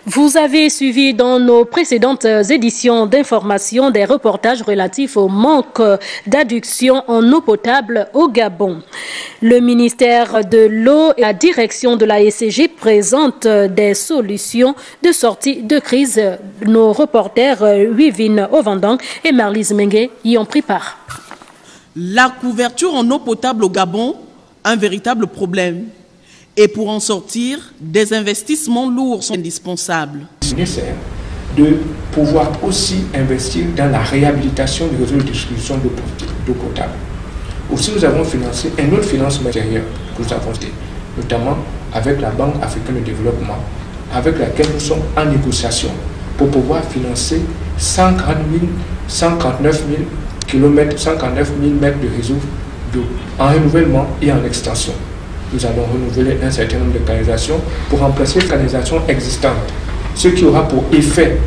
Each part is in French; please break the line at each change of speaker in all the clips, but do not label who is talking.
Vous avez suivi dans nos précédentes éditions d'information des reportages relatifs au manque d'adduction en eau potable au Gabon. Le ministère de l'eau et la direction de la SCG présentent des solutions de sortie de crise. Nos reporters Wivine Ovandang et Marlise Mengue y ont pris part.
La couverture en eau potable au Gabon, un véritable problème. Et pour en sortir, des investissements lourds sont indispensables.
C'est nécessaire de pouvoir aussi investir dans la réhabilitation du réseau de distribution d'eau potable. Aussi, nous avons financé un autre financement intérieur que nous avons fait, notamment avec la Banque africaine de développement, avec laquelle nous sommes en négociation pour pouvoir financer 139 000 km, 149 000 mètres de réseau d'eau en renouvellement et en extension. Nous allons renouveler un certain nombre de canalisations pour remplacer les canalisations existantes, ce qui aura pour effet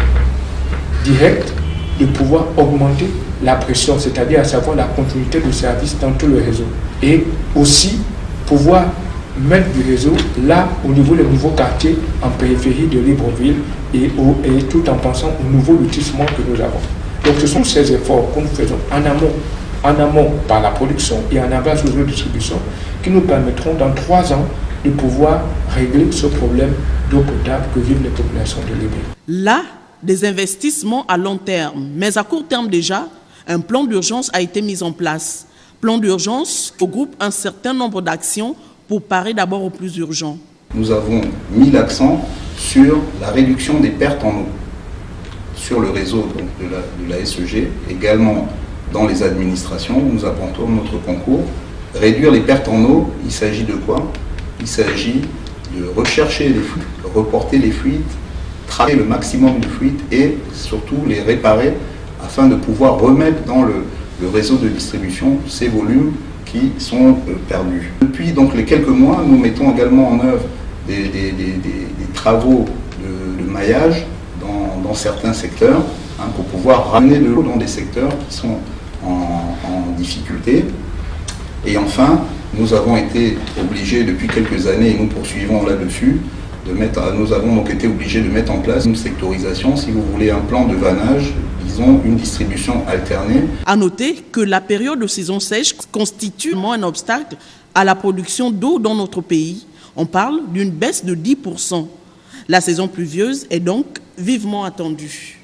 direct de pouvoir augmenter la pression, c'est-à-dire à savoir la continuité de service dans tout le réseau, et aussi pouvoir mettre du réseau là au niveau des nouveaux quartiers en périphérie de Libreville et tout en pensant au nouveau lotissement que nous avons. Donc ce sont ces efforts que nous faisons en amont par la production et en aval sur la distribution qui nous permettront dans 3 ans de pouvoir régler ce problème d'eau potable que vivent les populations de Libye.
Là, des investissements à long terme, mais à court terme déjà, un plan d'urgence a été mis en place. Plan d'urgence qui regroupe un certain nombre d'actions pour parer d'abord au plus urgent.
Nous avons mis l'accent sur la réduction des pertes en eau, sur le réseau donc, de la SCG, également dans les administrations, nous apportons notre concours. Réduire les pertes en eau, il s'agit de quoi? Il s'agit de rechercher les fuites, reporter les fuites, traiter le maximum de fuites et surtout les réparer afin de pouvoir remettre dans le réseau de distribution ces volumes qui sont perdus. Depuis donc les quelques mois, nous mettons également en œuvre des travaux de maillage dans certains secteurs pour pouvoir ramener de l'eau dans des secteurs qui sont en difficulté. Et enfin, nous avons été obligés depuis quelques années, et nous poursuivons là-dessus, nous avons donc été obligés de mettre en place une sectorisation, si vous voulez, un plan de vannage, disons une distribution alternée.
À noter que la période de saison sèche constitue un obstacle à la production d'eau dans notre pays. On parle d'une baisse de 10%. La saison pluvieuse est donc vivement attendue.